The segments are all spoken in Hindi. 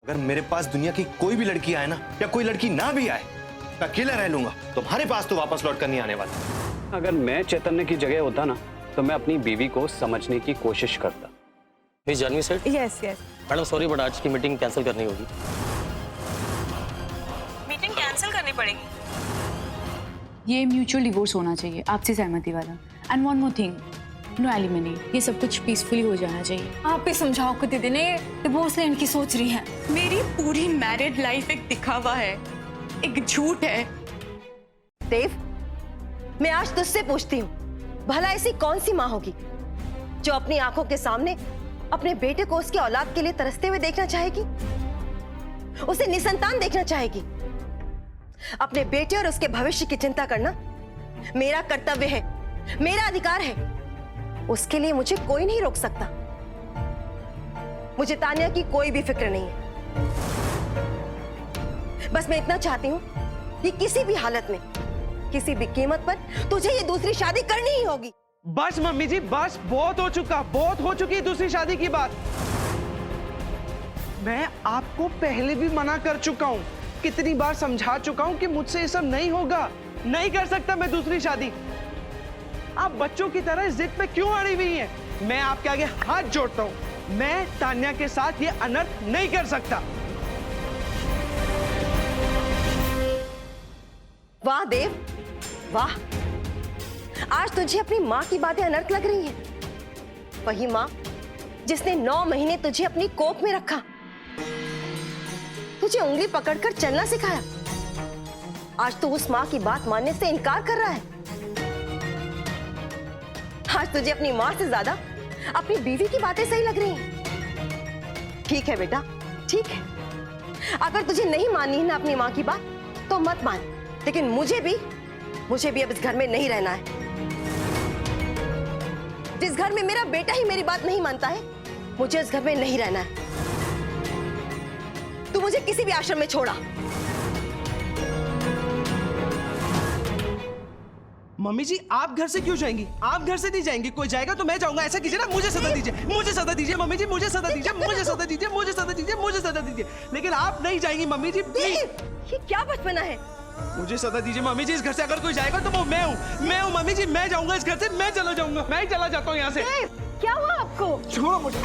अगर मेरे पास दुनिया की कोई भी लड़की आए ना, या कोई लड़की ना भी आए, मैं अकेला रह लूंगा। तुम्हारे पास तो वापस लौट कर नहीं आने वाला। अगर मैं चैतन्य की जगह होता ना, तो मैं अपनी बीवी को समझने की कोशिश करता। Miss Janhvi sir. Yes yes. Madam sorry, but आज की मीटिंग कैंसिल करनी होगी। मीटिंग कैंसिल करनी पड़ेगी। ये म्यूचुअल डिवोर्स होना चाहिए, आपसी सहमति वाला। And one more thing, no alimony. ये सब कुछ पीसफुली हो जाना चाहिए। आप भी समझाओ को दीदी ने डिवोर्स लेने की सोच रही है। मेरी पूरी मैरिड लाइफ एक दिखावा है, एक झूठ है। देव, मैं आज तुझसे पूछती हूँ, भला ऐसी कौन सी माँ होगी जो अपनी आंखों के सामने अपने बेटे को उसकी औलाद के लिए तरसते हुए देखना चाहेगी, उसे निसंतान देखना चाहेगी। अपने बेटे और उसके भविष्य की चिंता करना मेरा कर्तव्य है, मेरा अधिकार है। उसके लिए मुझे कोई नहीं रोक सकता। मुझे तान्या की कोई भी फिक्र नहीं है। बस मैं इतना चाहती हूं कि किसी भी हालत में, किसी भी कीमत पर तुझे ये दूसरी शादी करनी ही होगी। बस मम्मी जी, बस बहुत हो चुका, बहुत हो चुकी दूसरी शादी की बात। मैं आपको पहले भी मना कर चुका हूं, कितनी बार समझा चुका हूं कि मुझसे ये सब नहीं होगा, नहीं कर सकता मैं दूसरी शादी। आप बच्चों की तरह जिद पे क्यों अड़ी हुई हैं? मैं आपके आगे हाथ जोड़ता हूं, मैं तान्या के साथ ये अनर्थ नहीं कर सकता। वाह देव, वाह। आज तुझे अपनी माँ की बातें अनर्थ लग रही हैं। वही माँ जिसने 9 महीने तुझे अपनी कोख में रखा, तुझे उंगली पकड़कर चलना सिखाया। आज तू उस माँ की बात मानने से इनकार कर रहा है। आज तुझे अपनी माँ से ज्यादा अपनी बीवी की बातें सही लग रही हैं। ठीक है बेटा, ठीक है। अगर तुझे नहीं माननी है ना अपनी माँ की बात, तो मत मान। लेकिन मुझे भी अब इस घर में नहीं रहना है। जिस घर में मेरा बेटा ही मेरी बात नहीं मानता है, मुझे इस घर में नहीं रहना है। तू मुझे किसी भी आश्रम में छोड़ा। मम्मी जी, आप घर से क्यों जाएंगी? आप घर से नहीं जाएंगी, कोई जाएगा तो मैं जाऊंगा। ऐसा कीजिए ना, मुझे सजा दीजिए, मुझे सजा दीजिए मम्मी जी, मुझे सजा दीजिए, मुझे सजा दीजिए, मुझे सजा दीजिए, मुझे सजा दीजिए। लेकिन आप नहीं जाएंगी मम्मी जी, प्लीज। ये क्या बचपना है? मुझे सजा दीजिए मम्मी जी। इस घर से अगर कोई जाएगा तो वो मैं हूँ मम्मी जी। मैं जाऊंगा इस घर से, मैं चला जाऊंगा, मैं ही चला जाता हूँ यहाँ से। क्या हुआ आपको? छोड़ो मुझे।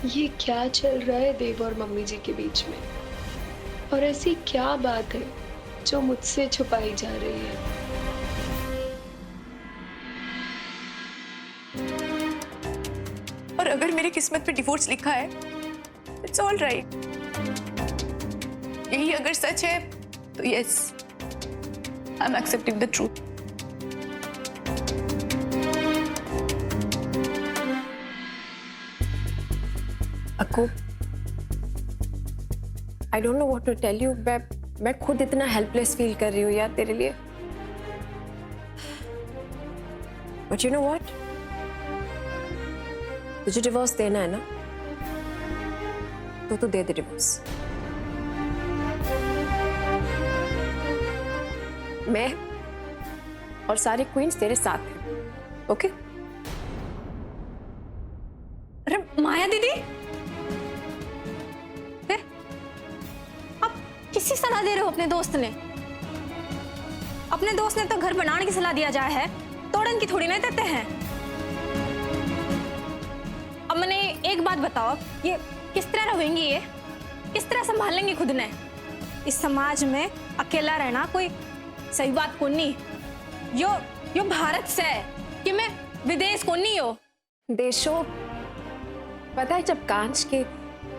ये क्या चल रहा है देव और मम्मी जी के बीच में? और ऐसी क्या बात है जो मुझसे छुपाई जा रही है? और अगर मेरी किस्मत में डिवोर्स लिखा है, इट्स ऑल राइट। यही अगर सच है तो yes, I am accepting the truth. Akku, I don't know what to tell you. मैं खुद इतना हेल्पलेस फील कर रही हूँ यार तेरे लिए। बट यू नो व्हाट, तुझे डिवोर्स देना है ना, तो तू दे दे डिवोर्स। मैं और सारे क्वींस तेरे साथ हैं, ओके? अरे माया दीदी, किसी सलाह दे रहे हो अपने दोस्त ने? अपने दोस्त ने तो घर बनाने की सलाह दिया जाए है, तोड़न की थोड़ी नहीं देते हैं। अब मैंने एक बात बताओ, ये किस तरह रहेंगी ये? किस तरह संभालेंगी खुद ने? इस समाज में अकेला रहना कोई सही बात को नहीं। यो भारत से है कि मैं विदेश को नहीं हो। देशों, पता है जब कांच के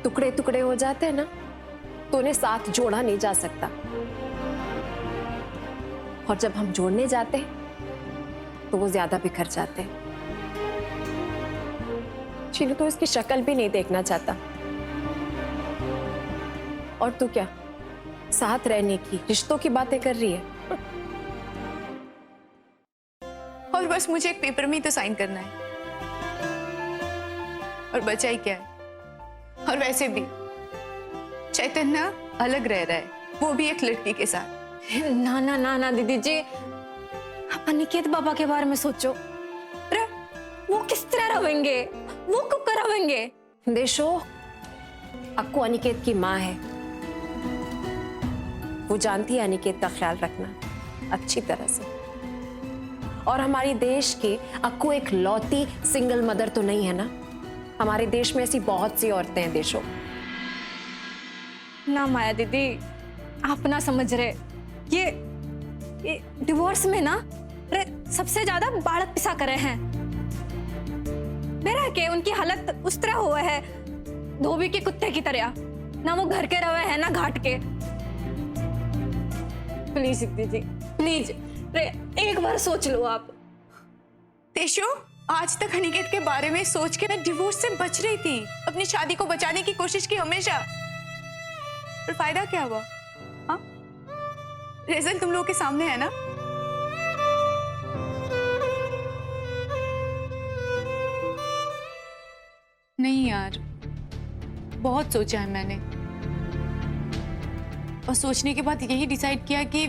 टुकड़े टुकड़े हो जाते हैं ना, तो उन्हें साथ जोड़ा नहीं जा सकता, और जब हम जोड़ने जाते हैं तो वो ज्यादा बिखर जाते हैं। चीनू तो इसकी शक्ल भी नहीं देखना चाहता, और तू क्या साथ रहने की, रिश्तों की बातें कर रही है। और बस मुझे एक पेपर में ही तो साइन करना है, और बचा ही क्या है। और वैसे भी चैतन्य अलग रह रहा है, वो भी एक लड़की के साथ। ना ना ना ना दीदी जी, आप अनिकेत बाबा के बारे में सोचो। अरे वो किस तरह रहेंगे, वो कब रहेंगे? देशो, अक्कू अनिकेत की माँ है, वो जानती है अनिकेत का ख्याल रखना अच्छी तरह से। और हमारी देश की अक्कू एक लौती सिंगल मदर तो नहीं है ना, हमारे देश में ऐसी बहुत सी औरतें हैं देशो। ना माया दीदी, आप ना समझ रहे, ये डिवोर्स में ना अरे सबसे ज्यादा बालक पिसा करे हैं। मेरा के उनकी हालत उस तरह हुआ है धोबी के कुत्ते की तरह, ना वो घर के रवे हैं ना घाट के। प्लीज दीदी प्लीज, अरे एक बार सोच लो आप। देशो, आज तक अनिकेत के बारे में सोच के मैं डिवोर्स से बच रही थी, अपनी शादी को बचाने की कोशिश की हमेशा, पर फायदा क्या हुआ? हाँ, रिजल्ट तुम लोगों के सामने है ना। नहीं यार, बहुत सोचा है मैंने, और सोचने के बाद यही डिसाइड किया कि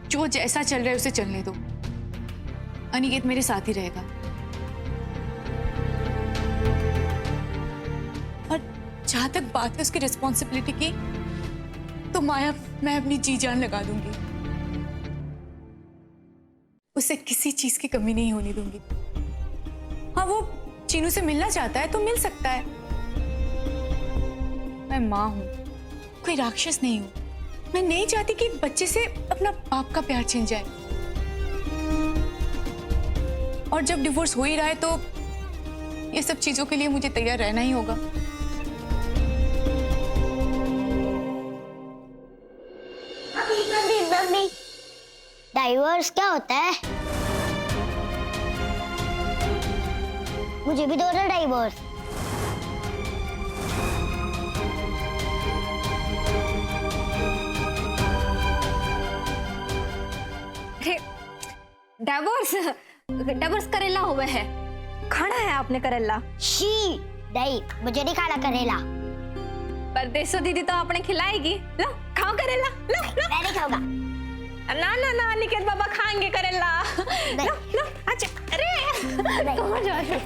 जो जैसा चल रहा है उसे चलने दो। अनिकेत मेरे साथ ही रहेगा, और जहां तक बात है उसकी रिस्पॉन्सिबिलिटी की, तो माया मैं अपनी जी जान लगा दूंगी, उसे किसी चीज की कमी नहीं होने दूंगी। हाँ, वो चीनू से मिलना चाहता है तो मिल सकता है, मैं माँ हूं, कोई राक्षस नहीं हूं। मैं नहीं चाहती कि एक बच्चे से अपना बाप का प्यार छिन जाए, और जब डिवोर्स हो ही रहा है तो ये सब चीजों के लिए मुझे तैयार रहना ही होगा। डाइवोर्स क्या होता है? मुझे भी दो ना डाइवोर्स। डाइवोर्स करेला हुआ है, खाना है आपने करेला? शी नहीं, मुझे नहीं खाना करेला। पर देशो दीदी तो आपने खिलाएगी, लो खाओ करेला, लो लो। मैं नहीं खाऊंगा। ना ना ना, अनिकेत बाबा खाएंगे करेला। लो लो, अच्छा अरे कहाँ जा रहे हो?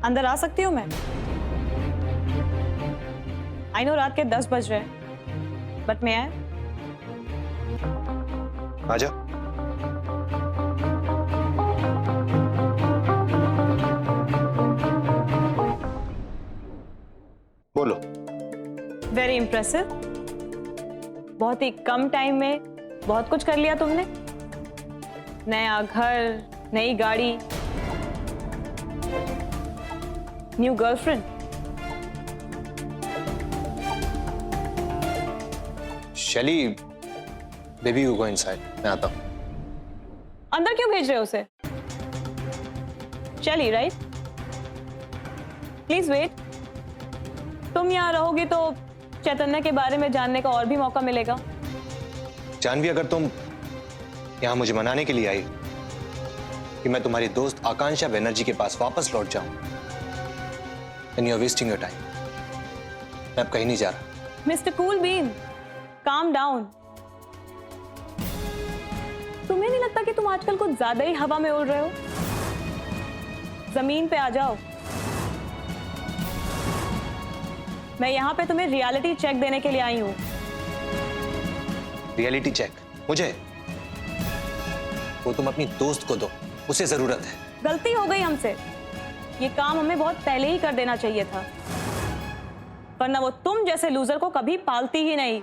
अंदर आ सकती हूँ मैं? आई नो रात के 10 बज रहे हैं, बट मैं आजा। बोलो। वेरी इम्प्रेसिव, बहुत ही कम टाइम में बहुत कुछ कर लिया तुमने। नया घर, नई गाड़ी, न्यू गर्लफ्रेंड। शैली, बेबी यू गो इनसाइड, मैं आता हूं। अंदर क्यों भेज रहे हो उसे? शैली राइट? Please wait. तुम यहाँ रहोगी तो चैतन्य के बारे में जानने का और भी मौका मिलेगा। जानवी, अगर तुम यहाँ मुझे मनाने के लिए आई कि मैं तुम्हारी दोस्त आकांक्षा बनर्जी के पास वापस लौट जाऊं, then you are wasting your time. मैं अब कहीं नहीं जा रहा। Mister cool bean, calm down. तुम्हें नहीं लगता कि तुम आजकल कुछ ज्यादा ही हवा में उड़ रहे हो? जमीन पे आ जाओ। मैं यहाँ पे तुम्हें रियलिटी चेक देने के लिए आई हूँ। रियलिटी चेक मुझे? वो तुम अपनी दोस्त को दो, उसे जरूरत है। गलती हो गई हमसे। ये काम हमें बहुत पहले ही कर देना चाहिए था, वरना वो तुम जैसे लूजर को कभी पालती ही नहीं।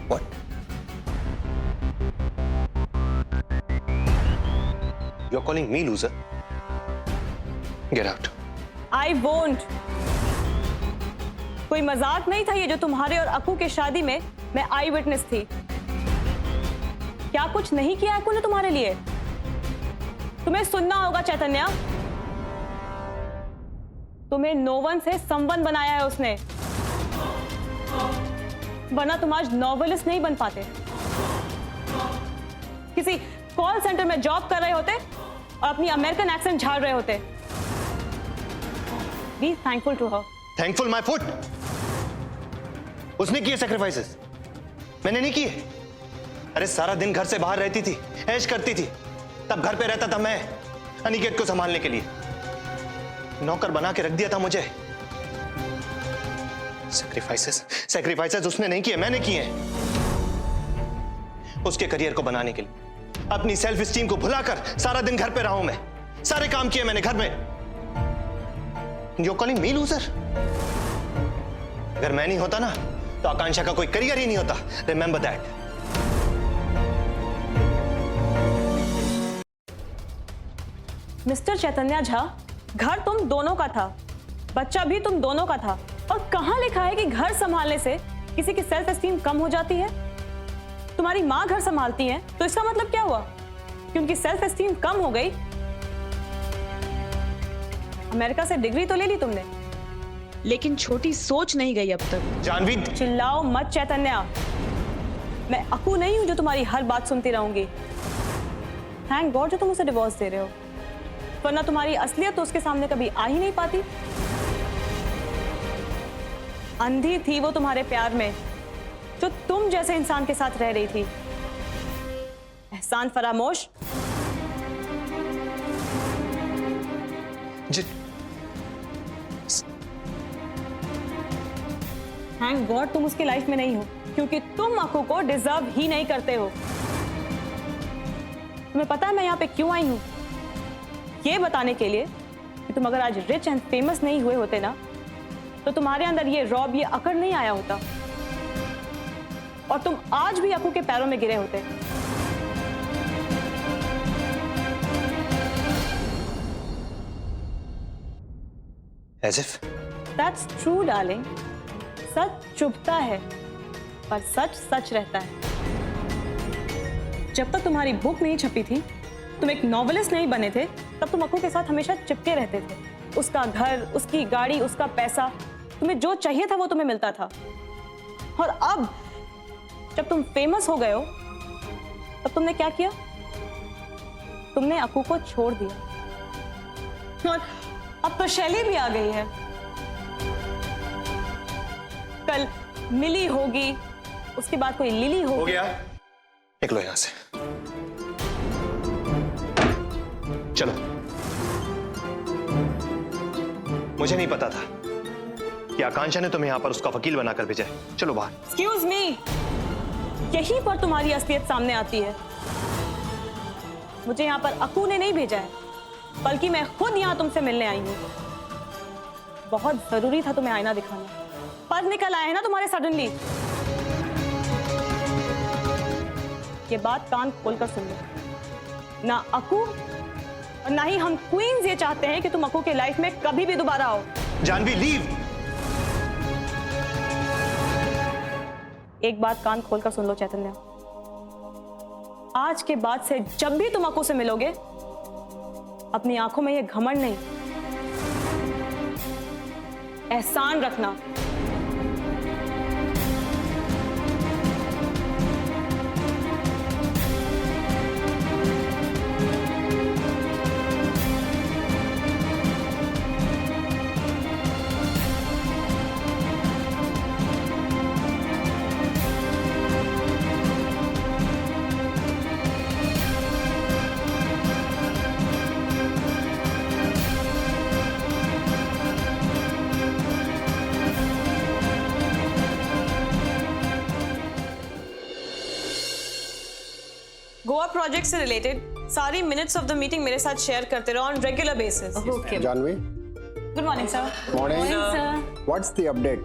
What? You're calling me loser? Get out. I won't. कोई मजाक नहीं था ये जो तुम्हारे और अकू के शादी में मैं आई विटनेस थी। क्या कुछ नहीं किया अकू ने तुम्हारे लिए? तुम्हें सुनना होगा चैतन्या, तुम्हें नोवन से संबंध बनाया है उसने, वरना तुम आज नॉवेलिस्ट नहीं बन पाते। किसी कॉल सेंटर में जॉब कर रहे होते और अपनी अमेरिकन एक्सेंट झाड़ रहे होते। Be thankful to her. Thankful my foot. उसने किए सैक्रिफाइसेस, मैंने नहीं किए। अरे सारा दिन घर से बाहर रहती थी, ऐश करती थी, तब घर पे रहता था मैं अनिकेत को संभालने के लिए। नौकर बना के रख दिया था मुझे। सैक्रिफाइसेस उसने नहीं किए, मैंने किए। उसके करियर को बनाने के लिए अपनी सेल्फ स्टीम को भुलाकर सारा दिन घर पे रहा हूं मैं। सारे काम किए मैंने घर में। You're calling me loser? अगर मैं नहीं होता ना तो आकांक्षा का कोई करियर ही नहीं होता। Remember that. Mister Chaitanya Jha, घर तुम दोनों का था, बच्चा भी तुम दोनों का था, और कहां लिखा है कि घर संभालने से किसी की सेल्फ एस्टीम कम हो जाती है? तुम्हारी माँ घर संभालती है तो इसका मतलब क्या हुआ कि उनकी सेल्फ एस्टीम कम हो गई? अमेरिका से डिग्री तो ले ली तुमने, लेकिन छोटी सोच नहीं गई अब तक। जानवी, चिल्लाओ मत चैतन्या। मैं अकू नहीं हूं जो तुम्हारी हर बात सुनती रहूंगी। थैंक गॉड जो तुम उसे डिवोर्स दे रहे हो, वरना तुम्हारी असलियत तो उसके सामने कभी आ ही नहीं पाती। अंधी थी वो तुम्हारे प्यार में, जो तुम जैसे इंसान के साथ रह रही थी। एहसान फरामोश। थैंक गॉड तुम उसकी लाइफ में नहीं हो, क्योंकि तुम अकू को डिजर्व ही नहीं करते हो। तुम्हें पता है मैं यहाँ पे क्यों आई हूँ? ये बताने के लिए कि तुम अगर आज रिच एंड फेमस नहीं हुए होते ना, तो तुम्हारे अंदर ये रौब, ये अकड़ नहीं आया होता, और तुम आज भी अकू के पैरों में गिरे होते। As if? That's true, darling. सच चुभता है, पर सच सच रहता है। जब तक तुम्हारी बुक नहीं छपी थी, तुम एक नॉवेलिस्ट नहीं बने थे, तब तुम अकू के साथ हमेशा चिपके रहते थे। उसका घर, उसकी गाड़ी, उसका पैसा, तुम्हें जो चाहिए था वो तुम्हें मिलता था। और अब जब तुम फेमस हो गए हो, तब तुमने क्या किया? तुमने अकू को छोड़ दिया। और अब तो शैली भी आ गई है। कल मिली होगी, उसके बाद कोई लिली होगी। हो गया, निकलो यहां से। चलो। मुझे नहीं पता था कि आकांक्षा ने तुम्हें यहां पर उसका वकील बनाकर भेजा है। चलो बाहर। एक्सक्यूज मी, यहीं पर तुम्हारी असलियत सामने आती है। मुझे यहाँ पर अकू ने नहीं भेजा है, बल्कि मैं खुद यहाँ तुमसे मिलने आई हूँ। बहुत जरूरी था तुम्हें आईना दिखाना, पर निकल आए हैं ना तुम्हारे सडनली। ये बात कान खोलकर सुन लो। ना अकू और ना ही हम क्वींस ये चाहते हैं कि तुम अकू के लाइफ में कभी भी दोबारा आओ। जानवी, लीव। एक बात कान खोलकर सुन लो चैतन्या, आज के बाद से जब भी तुम अकू से मिलोगे, अपनी आंखों में ये घमंड नहीं, एहसान रखना। गोवा प्रोजेक्ट से रिलेटेड सारी मिनट्स ऑफ द मीटिंग मेरे साथ शेयर करते रहो on regular basis. Okay Janhvi, good morning sir. Morning sir. What's the update?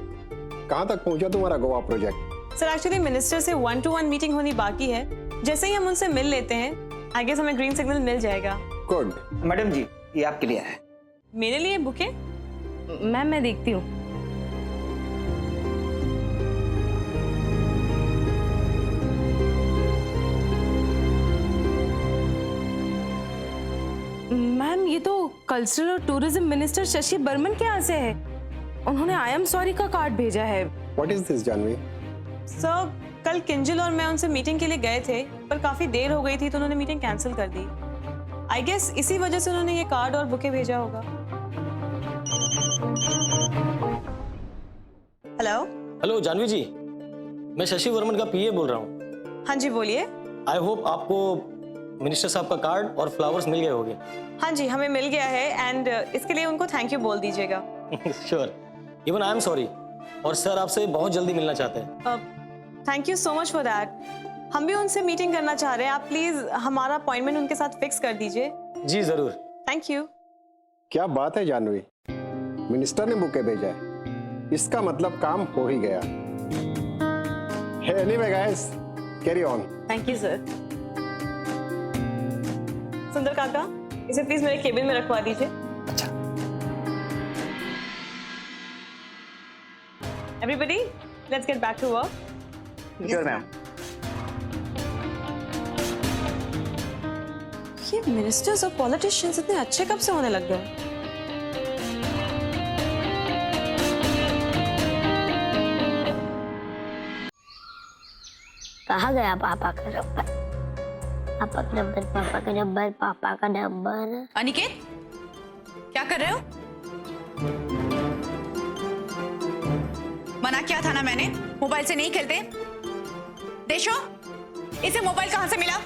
कहाँ तक पहुंचा तुम्हारा Goa project? Sir actually minister से 1-to-1 मीटिंग होनी बाकी है। जैसे ही हम उनसे मिल लेते हैं आई गेस हमें ग्रीन सिग्नल मिल जाएगा। गुड। मैडम जी, ये आपके लिए है। मेरे लिए बुके? मैम मैं देखती हूँ। मैम ये तो कल्चरल और टूरिज्म मिनिस्टर शशि बर्मन के यहाँ से है। उन्होंने आई एम सॉरी का कार्ड भेजा है। What is this Janhvi? Sir कल किंजल और मैं उनसे मीटिंग के लिए गए थे पर काफी देर हो गई थी तो उन्होंने मीटिंग कैंसिल कर दी। आई गेस इसी वजह से उन्होंने ये कार्ड और बुके भेजा होगा। हेलो। हेलो जानवी जी, मैं शशि वर्मन का पीए बोल रहा हूँ। हाँ जी बोलिए। आई होप आपको मिनिस्टर साहब का कार्ड और फ्लावर्स मिल गए होंगे। हाँ जी हमें मिल गया है एंड इसके लिए उनको थैंक यू बोल दीजिएगा। Sure, even I am sorry. और सर आपसे बहुत जल्दी मिलना चाहते हैं। Thank you so much for that. हम भी उनसे मीटिंग करना चाह रहे हैं। आप प्लीज हमारा अपॉइंटमेंट उनके साथ फिक्स कर दीजिए। जी जरूर। Thank you. क्या बात है जानवी, मिनिस्टर ने बुके भेजा है, इसका मतलब काम हो ही गया। Anyway guys, carry on. Thank you sir. सुंदर काका, इसे प्लीज मेरे केबिन में रखवा दीजिए। अच्छा। Everybody, let's get back to work. Sure ma'am. ये मिनिस्टर्स और पॉलिटिशियंस इतने अच्छे कब से होने लग गए? कहाँ गया पापा का नंबर? पापा का नंबर, पापा का नंबर, पापा का नंबर। अनिकेत, क्या कर रहे हो? मना किया था ना मैंने, मोबाइल से नहीं खेलते। देशो, इसे मोबाइल कहाँ से मिला?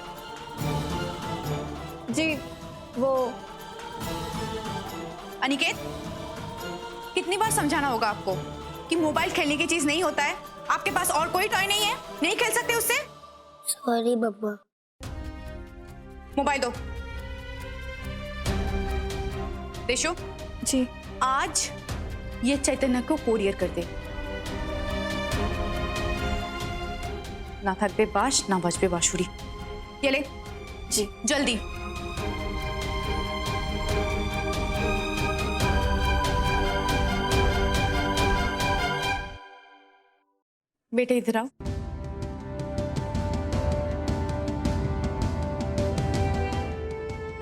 जी वो अनिकेत, कितनी बार समझाना होगा आपको कि मोबाइल खेलने की चीज नहीं होता है। आपके पास और कोई टॉय नहीं है, नहीं खेल सकते उससे। सॉरी मम्मा। मोबाइल दो। देशो जी आज ये चैतन्य को कोरियर कर दे। ना थक बे बाश, ना बज बे बाशुरी। ये ले। जी जल्दी। बेटे इधर आओ।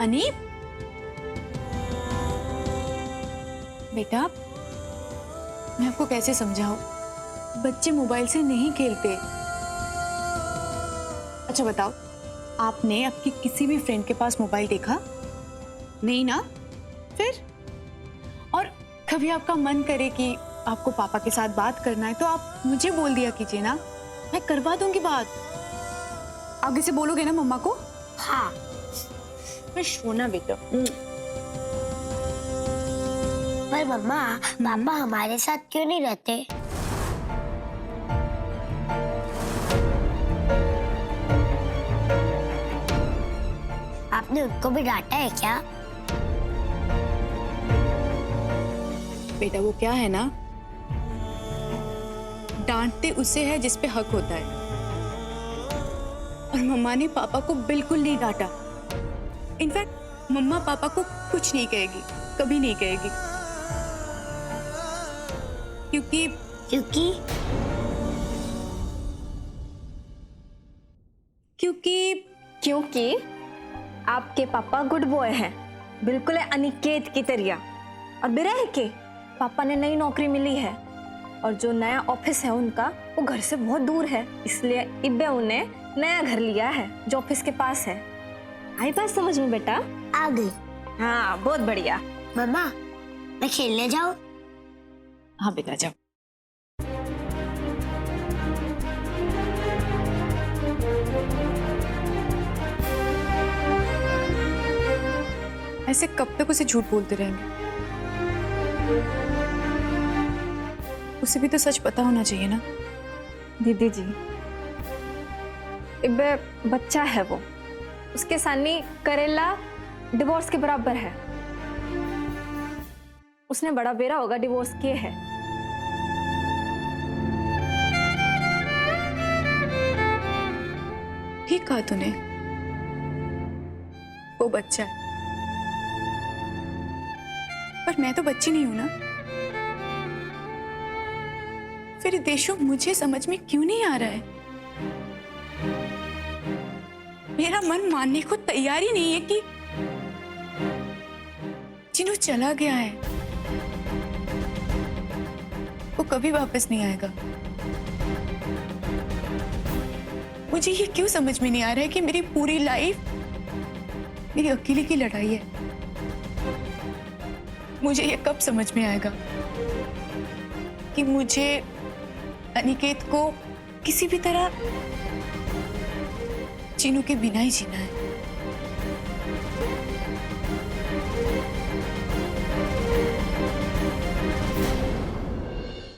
अनीप, बेटा मैं आपको कैसे समझाऊं, बच्चे मोबाइल से नहीं खेलते। अच्छा बताओ, आपने आपकी किसी भी फ्रेंड के पास मोबाइल देखा? नहीं ना? फिर और कभी आपका मन करे कि आपको पापा के साथ बात करना है तो आप मुझे बोल दिया कीजिए ना, मैं करवा दूंगी बात। आगे से बोलोगे ना मम्मा को? हाँ। मैं सोना बेटा। पर मम्मा, पापा हमारे साथ क्यों नहीं रहते? आपने उनको भी डांटा है क्या? बेटा वो क्या है ना, डांटते उसे है जिस पे हक होता है। और मम्मा ने पापा को बिल्कुल नहीं डांटा। इनफैक्ट मम्मा पापा को कुछ नहीं कहेगी, कभी नहीं कहेगी। क्योंकि क्योंकि आपके पापा गुड बॉय हैं, बिल्कुल है अनिकेत की तरह। और बिरह के पापा ने नई नौकरी मिली है और जो नया ऑफिस है उनका वो घर से बहुत दूर है, इसलिए इब्बे उन्हें नया घर लिया है जो ऑफिस के पास है। आई बात समझ में बेटा? आ गई। हाँ बहुत बढ़िया। मम्मा मैं खेलने जाऊं? हाँ बेटा जाओ। ऐसे कब तक उसे झूठ बोलते रहेंगे? उसे भी तो सच पता होना चाहिए ना। दीदी जी, इब्बे बच्चा है वो, उसके सामने करेला डिवोर्स के बराबर है। उसने बड़ा बेरा होगा डिवोर्स किए है। ठीक कहा तूने, वो बच्चा है, पर मैं तो बच्ची नहीं हूं ना। फिर देशो मुझे समझ में क्यों नहीं आ रहा है? मेरा मन मानने को तैयार ही नहीं है कि चिनू चला गया है, वो कभी वापस नहीं आएगा। मुझे ये क्यों समझ में नहीं आ रहा है कि मेरी पूरी लाइफ मेरी अकेले की लड़ाई है। मुझे ये कब समझ में आएगा कि मुझे अनिकेत को किसी भी तरह चिनू के बिना ही जीना है।